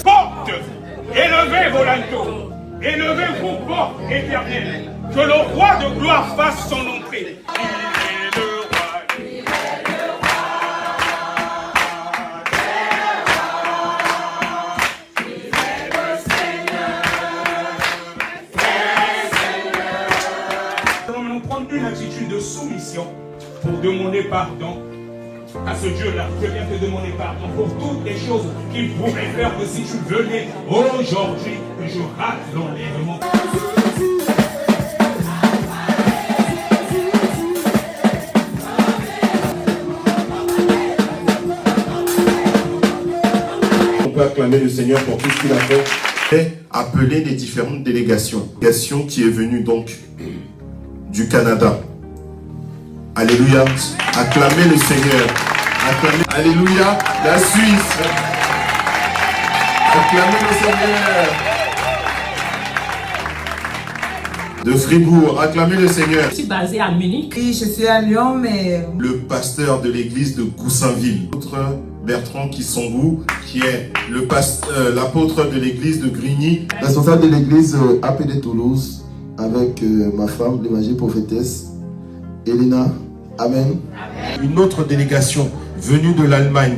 Porte, élevez vos linteaux, élevez vos portes éternelles, que le roi de gloire fasse son entrée. Nous allons prendre une attitude de soumission pour demander pardon à ce Dieu-là. Je viens te demander pardon pour toutes les choses qu'il pourrait faire que si tu venais aujourd'hui, je rate l'enlèvement. On peut acclamer le Seigneur pour tout ce qu'il a fait. Et appeler les différentes délégations. Délégation qui est venue donc du Canada. Alléluia. Acclamez le Seigneur. Acclamez. Alléluia. La Suisse. Acclamez le Seigneur. De Fribourg. Acclamez le Seigneur. Je suis basé à Munich. Oui, je suis à Lyon, mais... Le pasteur de l'église de Goussainville. L'autre Bertrand Kissongou, qui est l'apôtre de l'église de Grigny. Responsable de l'église APD Toulouse, avec ma femme, l'évangile prophétesse, Elena. Amen. Une autre délégation venue de l'Allemagne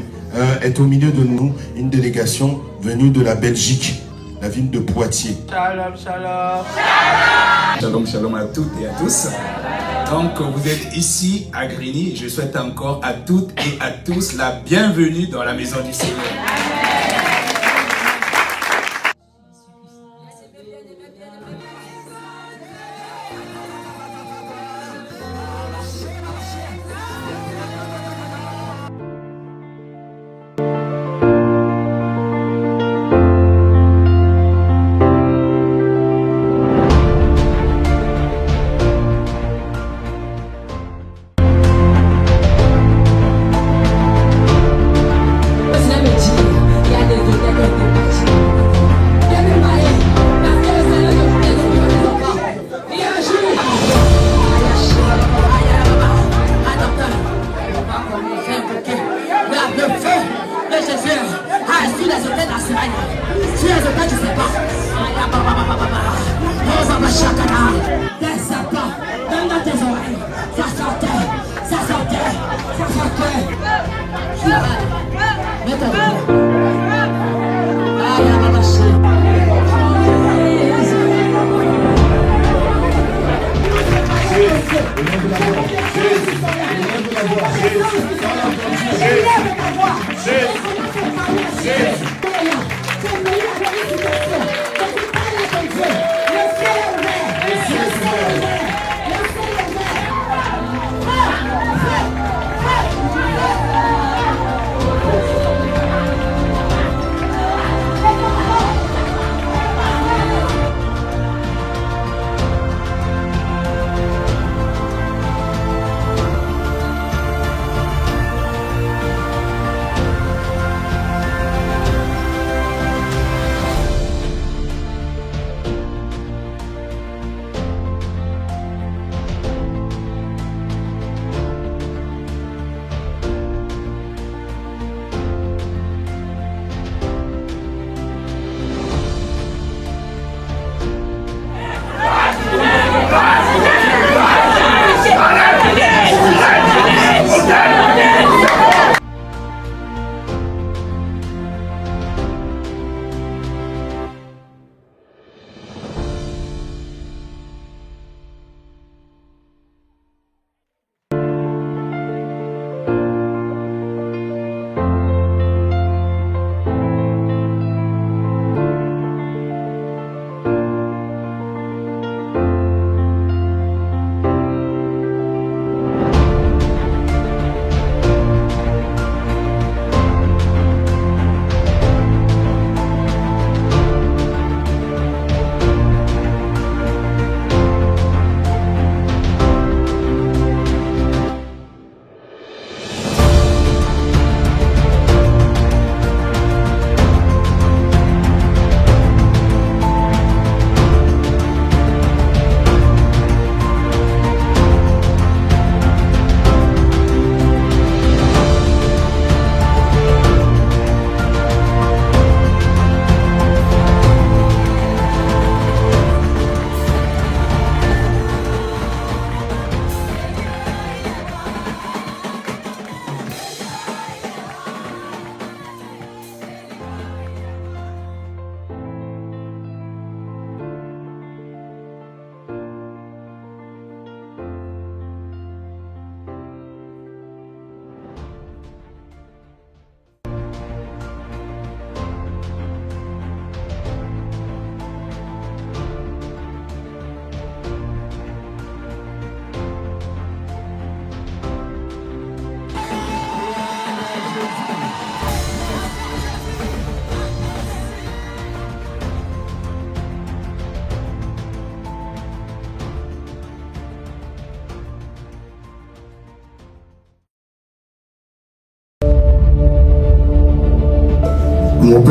est au milieu de nous. Une délégation venue de la Belgique, la ville de Poitiers. Shalom, shalom. Shalom, shalom à toutes et à tous. Donc, vous êtes ici à Grigny. Je souhaite encore à toutes et à tous la bienvenue dans la maison du Seigneur.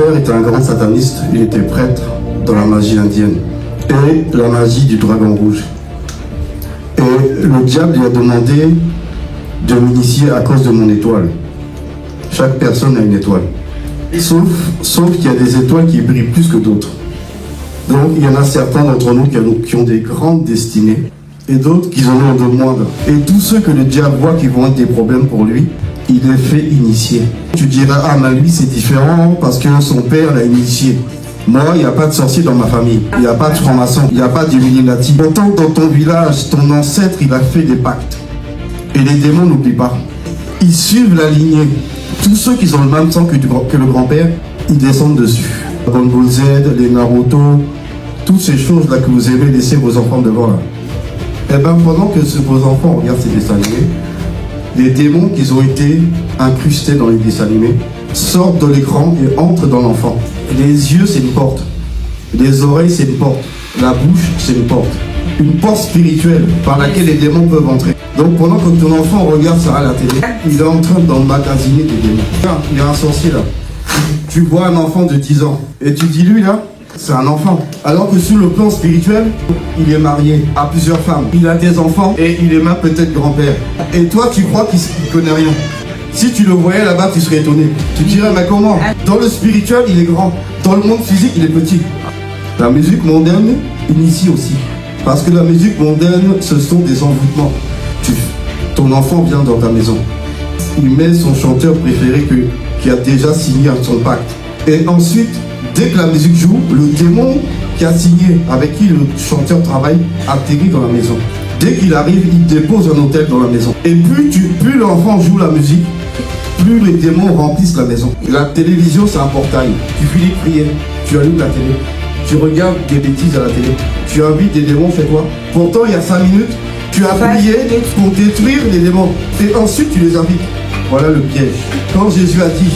père était un grand sataniste, il était prêtre dans la magie indienne et la magie du dragon rouge. Et le diable lui a demandé de m'initier à cause de mon étoile. Chaque personne a une étoile. Sauf qu'il y a des étoiles qui brillent plus que d'autres. Donc il y en a certains d'entre nous qui ont des grandes destinées et d'autres qui en ont de moindres. Et tous ceux que le diable voit qui vont être des problèmes pour lui, il les fait initier. Tu diras, ah mais lui c'est différent parce que son père l'a initié. Moi, il n'y a pas de sorcier dans ma famille, il n'y a pas de franc-maçon, il n'y a pas d'illuminati. Pourtant, dans ton village, ton ancêtre, il a fait des pactes. Et les démons n'oublient pas. Ils suivent la lignée. Tous ceux qui ont le même sang que le grand-père, ils descendent dessus. Dragon Ball Z, les Naruto, toutes ces choses-là que vous aimez laisser vos enfants devant là. Et bien, pendant que vos enfants regardent ces dessins animés, les démons qui ont été incrustés dans les dessins animés sortent de l'écran et entrent dans l'enfant. Les yeux, c'est une porte. Les oreilles, c'est une porte. La bouche, c'est une porte. Une porte spirituelle par laquelle les démons peuvent entrer. Donc pendant que ton enfant regarde ça à la télé, il est en train d'emmagasiner des démons. Tiens, il y a un sorcier là. Tu vois un enfant de 10 ans et tu dis lui là, c'est un enfant. Alors que sur le plan spirituel, il est marié à plusieurs femmes. Il a des enfants et il est même peut-être grand-père. Et toi, tu crois qu'il connaît rien. Si tu le voyais là-bas, tu serais étonné. Tu dirais, mais comment? Dans le spirituel, il est grand. Dans le monde physique, il est petit. La musique mondaine initie aussi. Parce que la musique mondaine, ce sont des envoûtements. Ton enfant vient dans ta maison. Il met son chanteur préféré qui a déjà signé son pacte. Et ensuite, dès que la musique joue, le démon qui a signé, avec qui le chanteur travaille, atterrit dans la maison. Dès qu'il arrive, il dépose un hôtel dans la maison. Et plus l'enfant joue la musique, plus les démons remplissent la maison. La télévision, c'est un portail. Tu finis de prier, tu allumes la télé, tu regardes des bêtises à la télé, tu invites des démons chez toi. Pourtant, il y a 5 minutes, tu as prié pour détruire les démons. Et ensuite, tu les invites. Voilà le piège. Quand Jésus a dit,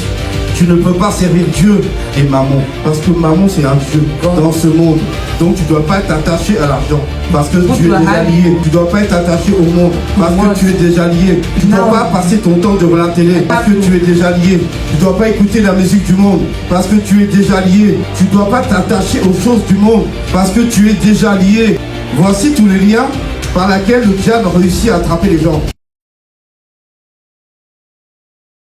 tu ne peux pas servir Dieu et maman. Parce que maman, c'est un Dieu dans ce monde. Donc, tu ne dois pas être attaché à l'argent. Parce que tu es déjà lié. Tu ne dois pas être attaché au monde. Parce que tu es déjà lié. Tu ne dois pas passer ton temps devant la télé. Parce que tu es déjà lié. Tu ne dois pas écouter la musique du monde. Parce que tu es déjà lié. Tu ne dois pas t'attacher aux choses du monde. Parce que tu es déjà lié. Voici tous les liens par lesquels le diable réussit à attraper les gens.